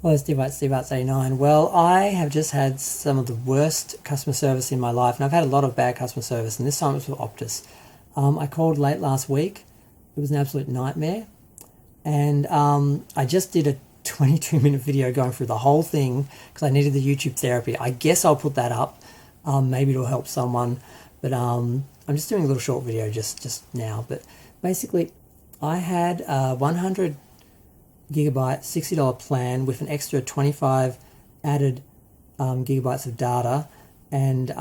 Hello, Steve Arts 89. Well, I have just had some of the worst customer service in my life, and I've had a lot of bad customer service, and this time it was with Optus. I called late last week. It was an absolute nightmare, and I just did a 22-minute video going through the whole thing because I needed the YouTube therapy. I guess I'll put that up. Maybe it'll help someone, but I'm just doing a little short video just now. But basically, I had 100 gigabyte $60 plan with an extra 25 added gigabytes of data and a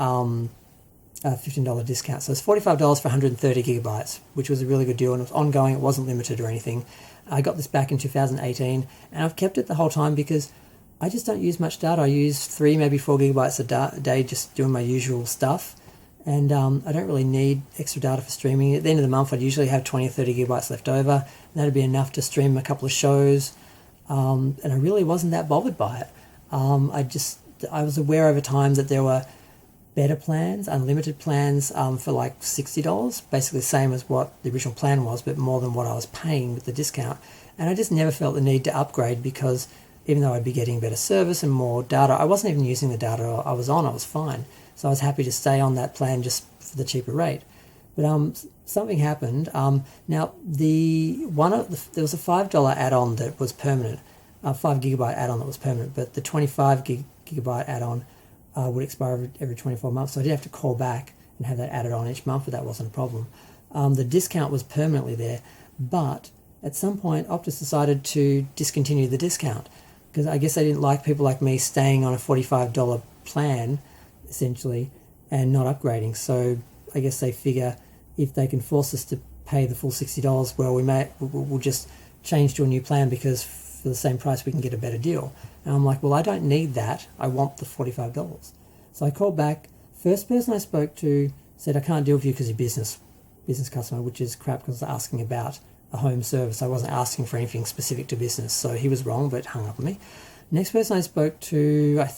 $15 discount. So it's $45 for 130 gigabytes, which was a really good deal, and it was ongoing. It wasn't limited or anything. I got this back in 2018, and I've kept it the whole time because I just don't use much data. I use 3, maybe 4 gigabytes a day just doing my usual stuff, and I don't really need extra data for streaming. At the end of the month, I'd usually have 20 or 30 gigabytes left over, and that'd be enough to stream a couple of shows, and I really wasn't that bothered by it. I was aware over time that there were better plans, unlimited plans for like $60, basically the same as what the original plan was, but more than what I was paying with the discount. And I just never felt the need to upgrade because even though I'd be getting better service and more data, I wasn't even using the data I was on. I was fine. So I was happy to stay on that plan just for the cheaper rate. But something happened. Now, there was a $5 add-on that was permanent, a 5 gigabyte add-on that was permanent, but the 25 gigabyte add-on would expire every 24 months. So I did have to call back and have that added on each month, but that wasn't a problem. The discount was permanently there, but at some point Optus decided to discontinue the discount because I guess they didn't like people like me staying on a $45 plan, essentially, and not upgrading. So I guess they figure if they can force us to pay the full $60, well, we'll just change to a new plan because for the same price we can get a better deal. And I'm like, well, I don't need that. I want the $45. So I called back. First person I spoke to said, I can't deal with you because you're business customer, which is crap because I was asking about a home service. I wasn't asking for anything specific to business. So he was wrong, but hung up on me. Next person I spoke to, I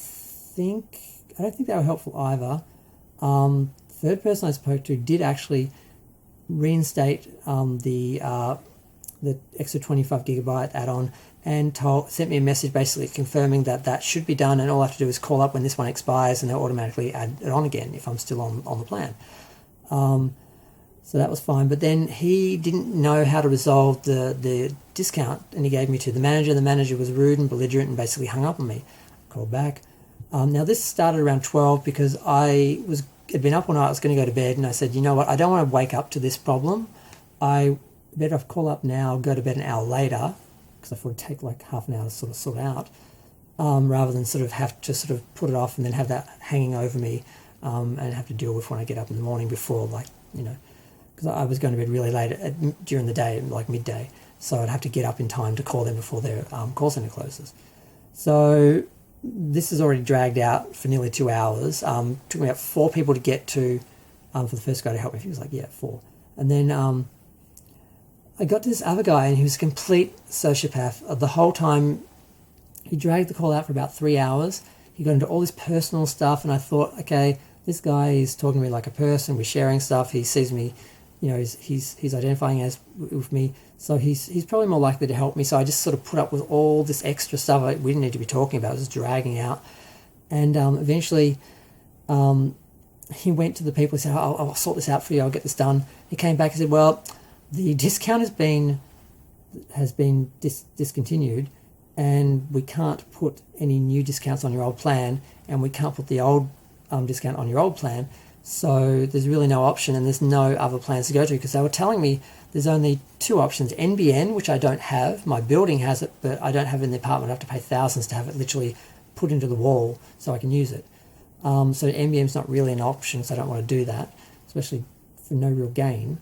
don't think they were helpful either. Third person I spoke to did actually reinstate the extra 25 gigabyte add-on and sent me a message basically confirming that should be done, and all I have to do is call up when this one expires and they'll automatically add it on again if I'm still on the plan. So that was fine, but then he didn't know how to resolve the discount, and he gave me to the manager. The manager was rude and belligerent and basically hung up on me. I called back. Now this started around 12 because had been up all night. I was going to go to bed, and I said, you know what, I don't want to wake up to this problem. I better off call up now, go to bed an hour later, because I thought it'd take like half an hour to sort out, rather than sort of have to put it off and then have that hanging over me and have to deal with when I get up in the morning before, because I was going to bed really late during the day, like midday, so I'd have to get up in time to call them before their call centre closes. So this is already dragged out for nearly 2 hours. Took me about 4 people to get to for the first guy to help me. He was like, yeah, 4. And then I got to this other guy, and he was a complete sociopath. The whole time, he dragged the call out for about 3 hours. He got into all this personal stuff, and I thought, okay, this guy is talking to me like a person. We're sharing stuff. He sees me, he's identifying as with me. So he's probably more likely to help me. So I just sort of put up with all this extra stuff we didn't need to be talking about. It was dragging out. And eventually he went to the people and said, I'll sort this out for you. I'll get this done. He came back and said, well, the discount has been discontinued, and we can't put any new discounts on your old plan, and we can't put the old discount on your old plan. So there's really no option, and there's no other plans to go to, because they were telling me there's only 2 options. NBN, which I don't have. My building has it, but I don't have it in the apartment. I have to pay thousands to have it literally put into the wall so I can use it. So NBN's not really an option, so I don't want to do that, especially for no real gain.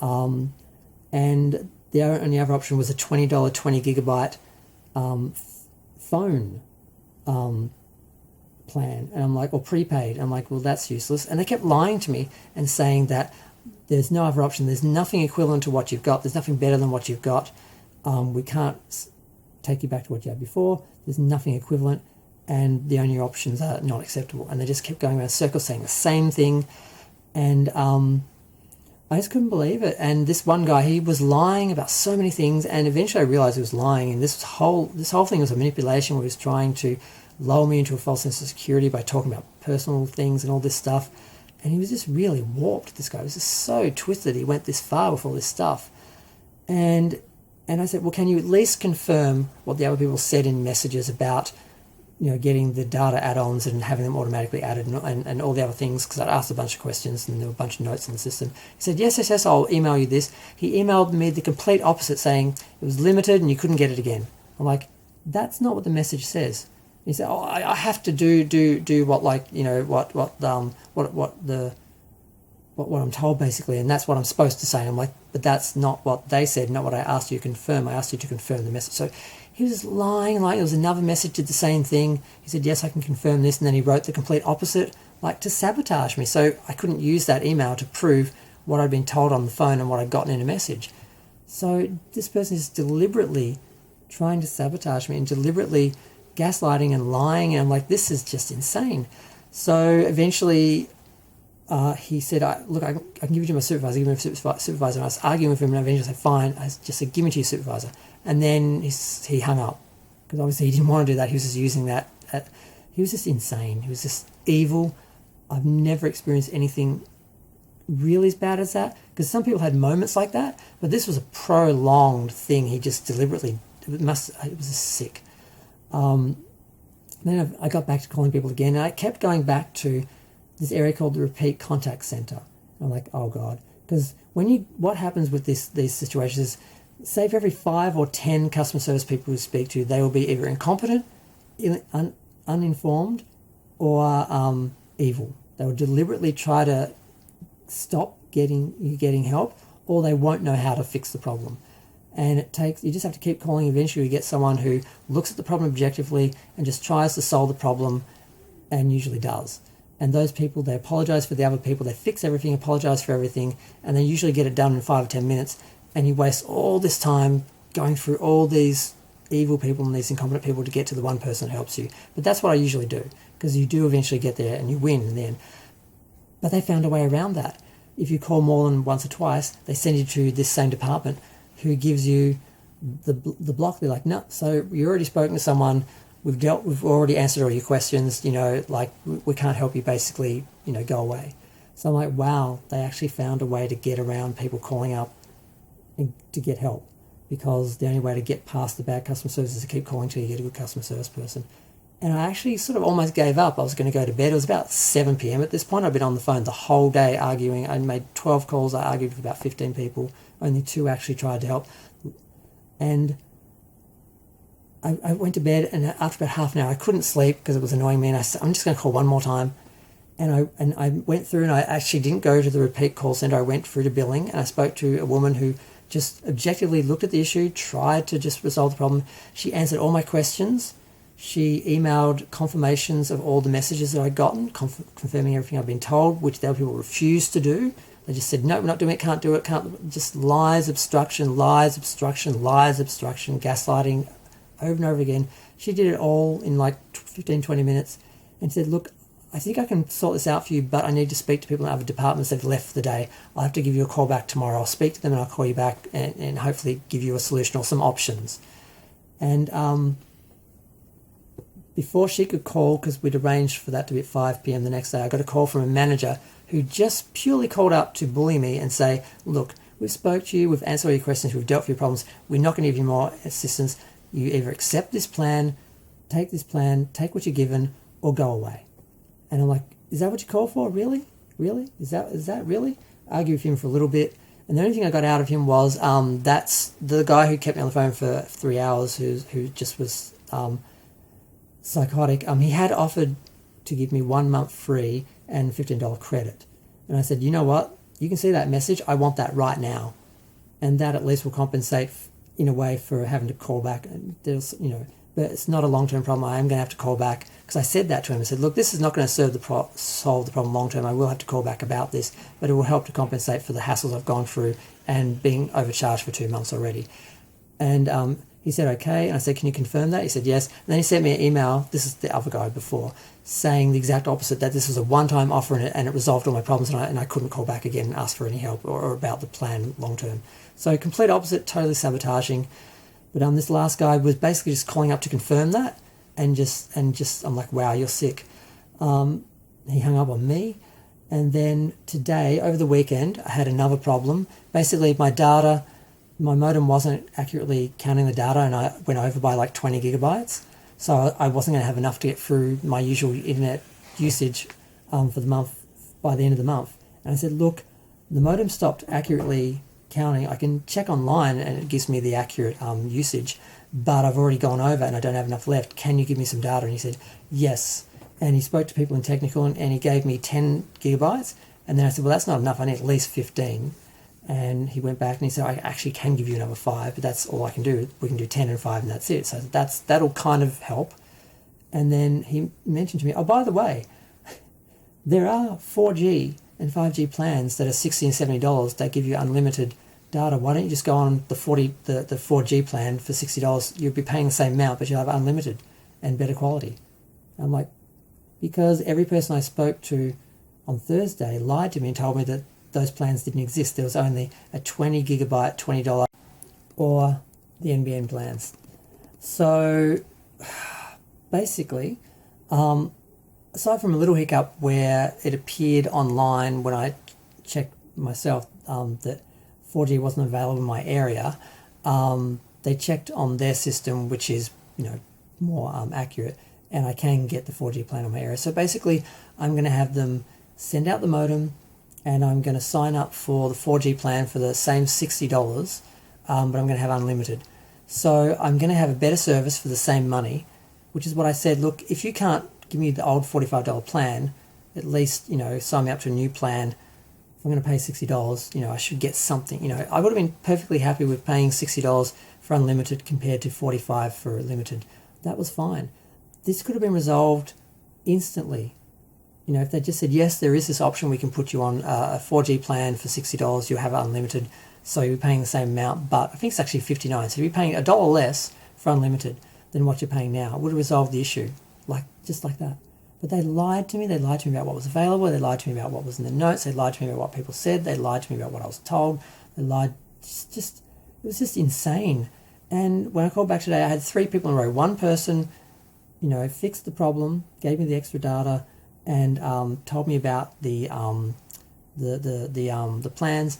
And the only other option was a $20 20 gigabyte phone plan, and I'm like, or prepaid. I'm like, well, that's useless. And they kept lying to me and saying that there's no other option. There's nothing equivalent to what you've got. There's nothing better than what you've got. We can't take you back to what you had before. There's nothing equivalent, and the only options are not acceptable. And they just kept going around circles saying the same thing. And I just couldn't believe it. And this one guy, he was lying about so many things, and eventually I realized he was lying. And this whole thing was a manipulation where he was trying to lull me into a false sense of security by talking about personal things and all this stuff. And he was just really warped. This guy was just so twisted. He went this far with all this stuff. And I said, well, can you at least confirm what the other people said in messages about, getting the data add-ons and having them automatically added and all the other things? Because I'd asked a bunch of questions and there were a bunch of notes in the system. He said, yes, I'll email you this. He emailed me the complete opposite, saying it was limited and you couldn't get it again. I'm like, that's not what the message says. He said, oh, I have to do what, like, what I'm told, basically, and that's what I'm supposed to say. I'm like, but that's not what they said, not what I asked you to confirm. I asked you to confirm the message. So he was just lying, like there was another message did the same thing. He said, yes, I can confirm this, and then he wrote the complete opposite, like to sabotage me. So I couldn't use that email to prove what I'd been told on the phone and what I'd gotten in a message. So this person is deliberately trying to sabotage me and deliberately gaslighting and lying, and I'm like, this is just insane. So eventually he said, look, I can give you to my supervisor, give me a supervisor. And I was arguing with him, and I eventually said, fine. I just said, give me to your supervisor. And then he hung up, because obviously he didn't want to do that. He was just using that. He was just insane. He was just evil. I've never experienced anything really as bad as that, because some people had moments like that, but this was a prolonged thing. He just deliberately, it was just sick. Then I got back to calling people again, and I kept going back to this area called the Repeat Contact Center. I'm like, oh God, because what happens with these situations is, say for every 5 or 10 customer service people we speak to, they will be either incompetent, uninformed, or evil. They will deliberately try to stop getting help, or they won't know how to fix the problem. And you just have to keep calling. Eventually you get someone who looks at the problem objectively and just tries to solve the problem, and usually does. And those people, they apologize for the other people, they fix everything, apologize for everything, and they usually get it done in 5 or 10 minutes. And you waste all this time going through all these evil people and these incompetent people to get to the one person who helps you. But that's what I usually do, because you do eventually get there and you win in the end. But they found a way around that. If you call more than once or twice, they send you to this same department who gives you the block. They're like, no, so you've already spoken to someone, we've already answered all your questions, we can't help you, basically, go away. So I'm like, wow, they actually found a way to get around people calling up and to get help, because the only way to get past the bad customer service is to keep calling till you get a good customer service person. And I actually sort of almost gave up. I was going to go to bed. It was about 7 p.m. at this point. I'd been on the phone the whole day arguing. I made 12 calls. I argued with about 15 people. Only 2 actually tried to help. And I went to bed, and after about half an hour, I couldn't sleep because it was annoying me. And I said, I'm just going to call one more time. And I went through, and I actually didn't go to the repeat call center. I went through to billing, and I spoke to a woman who just objectively looked at the issue, tried to just resolve the problem. She answered all my questions. She emailed confirmations of all the messages that I'd gotten, confirming everything I'd been told, which the other people refused to do. They just said, no, we're not doing it, can't do it, just lies, obstruction, gaslighting, over and over again. She did it all in like 15, 20 minutes and said, look, I think I can sort this out for you, but I need to speak to people in other departments that have left for the day. I'll have to give you a call back tomorrow. I'll speak to them and I'll call you back and hopefully give you a solution or some options. And before she could call, because we'd arranged for that to be at 5 p.m. the next day, I got a call from a manager who just purely called up to bully me and say, look, we've spoke to you, we've answered all your questions, we've dealt with your problems, we're not going to give you more assistance. You either accept this plan, take what you're given, or go away. And I'm like, is that what you called for? Really? Is that really? I argued with him for a little bit, and the only thing I got out of him was that's the guy who kept me on the phone for 3 hours, who just was psychotic. He had offered to give me 1 month free and $15 credit. And I said, you know what? You can see that message. I want that right now. And that at least will compensate in a way for having to call back. And there's, but it's not a long-term problem. I am going to have to call back, because I said that to him. I said, look, this is not going to solve the problem long-term. I will have to call back about this, but it will help to compensate for the hassles I've gone through and being overcharged for 2 months already. And He said, okay. And I said, can you confirm that? He said, yes. And then he sent me an email, this is the other guy before, saying the exact opposite, that this was a one-time offer and it resolved all my problems, and I couldn't call back again and ask for any help or about the plan long-term. So complete opposite, totally sabotaging. But this last guy was basically just calling up to confirm that, and just I'm like, wow, you're sick. He hung up on me. And then today, over the weekend, I had another problem. Basically, my modem wasn't accurately counting the data, and I went over by like 20 gigabytes. So I wasn't going to have enough to get through my usual internet usage for the month, by the end of the month. And I said, look, the modem stopped accurately counting. I can check online and it gives me the accurate usage, but I've already gone over and I don't have enough left. Can you give me some data? And he said, yes. And he spoke to people in technical and he gave me 10 gigabytes. And then I said, well, that's not enough. I need at least 15. And he went back and he said, I actually can give you another 5, but that's all I can do. We can do 10 and 5 and that's it. So that'll kind of help. And then he mentioned to me, oh, by the way, there are 4G and 5G plans that are $60 and $70 that give you unlimited data. Why don't you just go on the 4G plan for $60? You'll be paying the same amount, but you'll have unlimited and better quality. I'm like, because every person I spoke to on Thursday lied to me and told me that those plans didn't exist. There was only a 20 gigabyte, $20 or the NBN plans. So basically, aside from a little hiccup where it appeared online when I checked myself that 4G wasn't available in my area, they checked on their system, which is more accurate, and I can get the 4G plan on my area. So basically, I'm going to have them send out the modem, and I'm going to sign up for the 4G plan for the same $60, but I'm going to have unlimited. So I'm going to have a better service for the same money, which is what I said. Look, if you can't give me the old $45 plan, at least, sign me up to a new plan. If I'm going to pay $60, I should get something. I would have been perfectly happy with paying $60 for unlimited compared to $45 for limited. That was fine. This could have been resolved instantly. If they just said, yes, there is this option, we can put you on a 4G plan for $60, you'll have unlimited, so you're paying the same amount, but I think it's actually $59, so you're paying $1 less for unlimited than what you're paying now. It would have resolved the issue, just like that. But they lied to me. They lied to me about what was available. They lied to me about what was in the notes. They lied to me about what people said. They lied to me about what I was told. They lied. It was just insane. And when I called back today, I had 3 people in a row. One person, fixed the problem, gave me the extra data, and told me about the plans,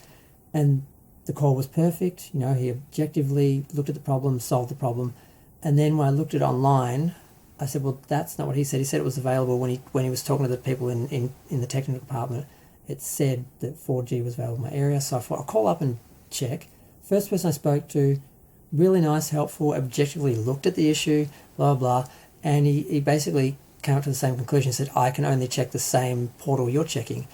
and the call was perfect. He objectively looked at the problem, solved the problem, and then when I looked at it online, I said, well, that's not what he said. He said it was available when he was talking to the people in the technical department. It said that 4G was available in my area, so I thought I'll call up and check. First person I spoke to, really nice, helpful, objectively looked at the issue, blah, blah, and he basically came up to the same conclusion. He said, I can only check the same portal you're checking.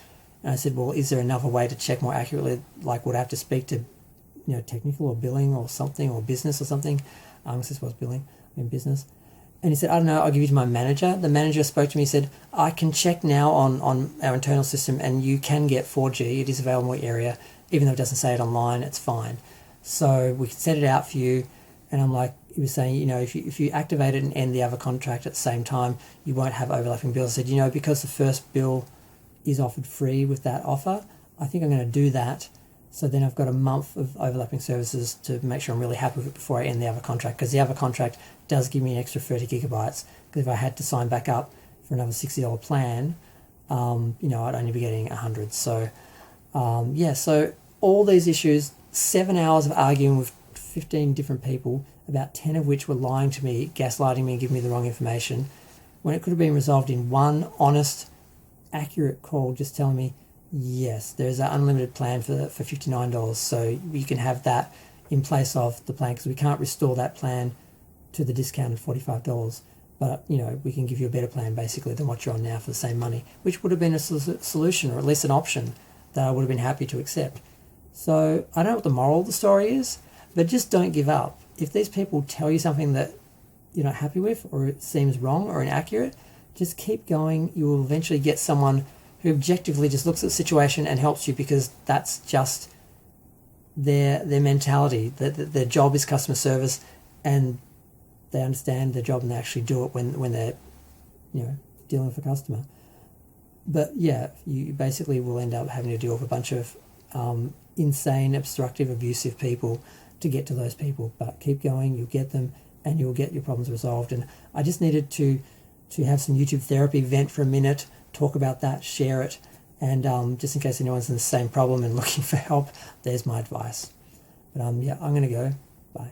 And I said, well, is there another way to check more accurately? Like, would I have to speak to, technical or billing or something, or business or something? This was billing, business. And he said, I don't know, I'll give you to my manager. The manager spoke to me and said, I can check now on our internal system and you can get 4G. It is available in your area. Even though it doesn't say it online, it's fine. So we can set it out for you. And I'm like, he was saying, if you activate it and end the other contract at the same time, you won't have overlapping bills. I said, because the first bill is offered free with that offer, I think I'm going to do that. So then I've got a month of overlapping services to make sure I'm really happy with it before I end the other contract, because the other contract does give me an extra 30 gigabytes. Because if I had to sign back up for another $60 plan, I'd only be getting 100. So, so all these issues, 7 hours of arguing with 15 different people, about 10 of which were lying to me, gaslighting me and giving me the wrong information, when it could have been resolved in one honest, accurate call, just telling me, yes, there's an unlimited plan for $59, so you can have that in place of the plan, because we can't restore that plan to the discounted $45, but we can give you a better plan basically than what you're on now for the same money, which would have been a solution, or at least an option that I would have been happy to accept. So I don't know what the moral of the story is, but just don't give up. If these people tell you something that you're not happy with, or it seems wrong or inaccurate, just keep going. You will eventually get someone who objectively just looks at the situation and helps you, because that's just their mentality. Their job is customer service, and they understand their job and they actually do it when they're, dealing with a customer. But yeah, you basically will end up having to deal with a bunch of insane, obstructive, abusive people to get to those people. But keep going, you'll get them, and you'll get your problems resolved. And I just needed to have some YouTube therapy, vent for a minute, talk about that, share it, and just in case anyone's in the same problem and looking for help, there's my advice. But I'm going to go. Bye.